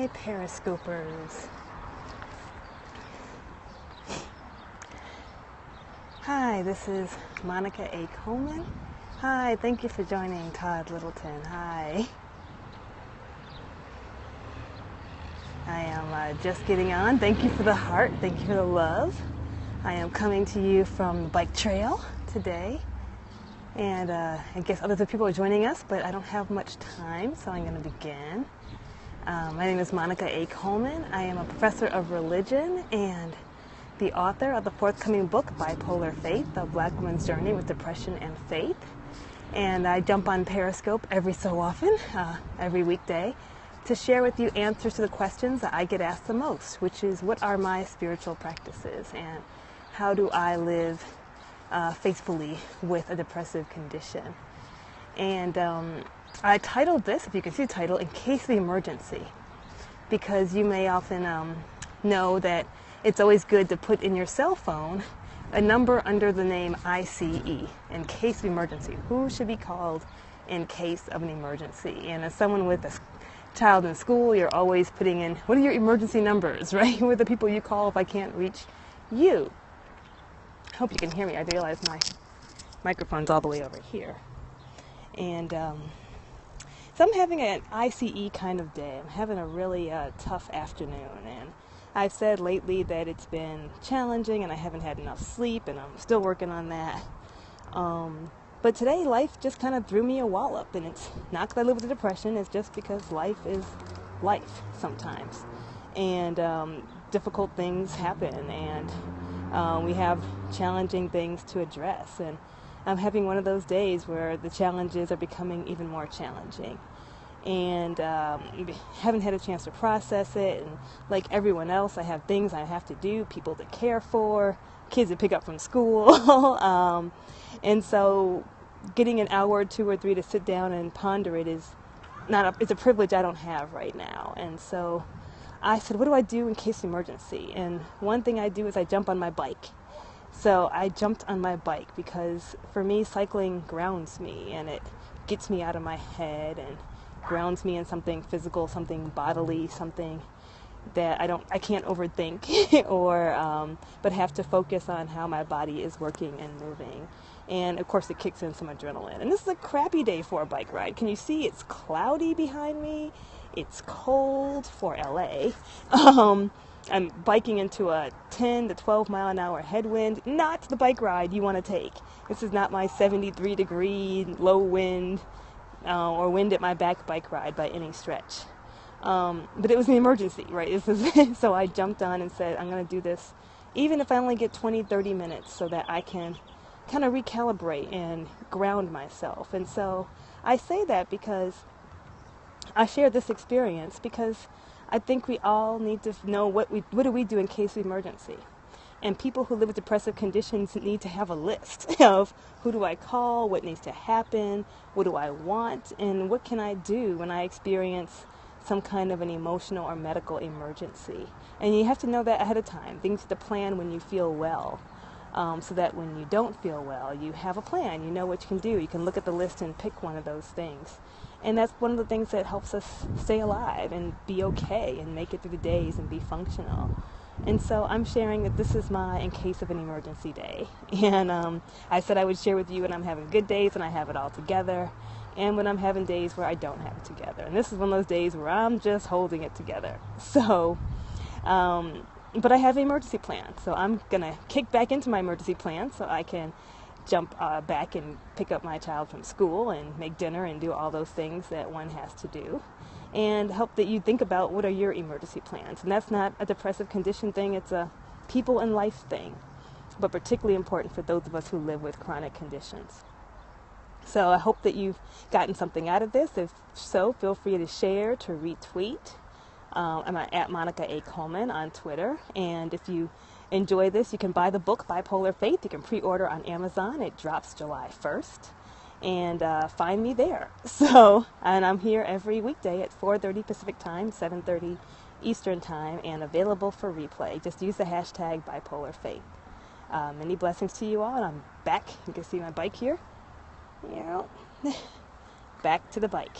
Hi, Periscopers. Hi, this is Monica A. Coleman. Hi, thank you for joining Todd Littleton. Hi. I am just getting on. Thank you for the heart. Thank you for the love. I am coming to you from the bike trail today. And I guess other people are joining us, but I don't have much time, so I'm going to begin. My name is Monica A. Coleman. I am a professor of religion and the author of the forthcoming book, Bipolar Faith, A Black Woman's Journey with Depression and Faith. And I jump on Periscope every so often, every weekday, to share with you answers to the questions that I get asked the most, which is, what are my spiritual practices and how do I live faithfully with a depressive condition? And I titled this, if you can see the title, In Case of Emergency, because you may often know that it's always good to put in your cell phone a number under the name ICE, in case of emergency. Who should be called in case of an emergency? And as someone with a child in school, you're always putting in, what are your emergency numbers, right? Who are the people you call if I can't reach you? I hope you can hear me. I realize my microphone's all the way over here. And so I'm having an ICE kind of day. I'm having a really tough afternoon. And I've said lately that it's been challenging and I haven't had enough sleep, and I'm still working on that. But today life just kind of threw me a wallop, and it's not because I live with a depression, it's just because life is life sometimes. And difficult things happen, and we have challenging things to address. And I'm having one of those days where the challenges are becoming even more challenging. And haven't had a chance to process it. And like everyone else, I have things I have to do, people to care for, kids to pick up from school. And so getting an hour, 2 or 3 to sit down and ponder it is it's a privilege I don't have right now. And so I said, what do I do in case of emergency? And one thing I do is I jump on my bike. So I jumped on my bike because for me, cycling grounds me, and it gets me out of my head and grounds me in something physical, something bodily, something that I can't overthink or but have to focus on how my body is working and moving. And of course it kicks in some adrenaline. And this is a crappy day for a bike ride. Can you see it's cloudy behind me? It's cold for LA. I'm biking into a 10 to 12 mile an hour headwind. Not the bike ride you want to take. This is not my 73 degree low wind or wind at my back bike ride by any stretch. But it was an emergency, right? So I jumped on and said, I'm going to do this, even if I only get 20, 30 minutes, so that I can kind of recalibrate and ground myself. And so I say that because I share this experience because I think we all need to know what do we do in case of emergency. And people who live with depressive conditions need to have a list of who do I call, what needs to happen, what do I want, and what can I do when I experience some kind of an emotional or medical emergency. And you have to know that ahead of time. Things to plan when you feel well, so that when you don't feel well, you have a plan. You know what you can do. You can look at the list and pick one of those things. And that's one of the things that helps us stay alive and be okay and make it through the days and be functional. And so I'm sharing that this is my in case of an emergency day. And I said I would share with you when I'm having good days and I have it all together, and when I'm having days where I don't have it together. And this is one of those days where I'm just holding it together. So, but I have an emergency plan. So I'm going to kick back into my emergency plan so I can jump back and pick up my child from school and make dinner and do all those things that one has to do. And help that you think about what are your emergency plans. And that's not a depressive condition thing, it's a people and life thing, but particularly important for those of us who live with chronic conditions. So I hope that you've gotten something out of this. If so, feel free to share, to retweet. I'm at Monica A. Coleman on Twitter. And if you enjoy this, you can buy the book, Bipolar Faith. You can pre-order on Amazon. It drops July 1st. And find me there. And I'm here every weekday at 4:30 Pacific Time, 7:30 Eastern Time, and available for replay. Just use the hashtag Bipolar Faith. Many blessings to you all, and I'm back. You can see my bike here. Back to the bike.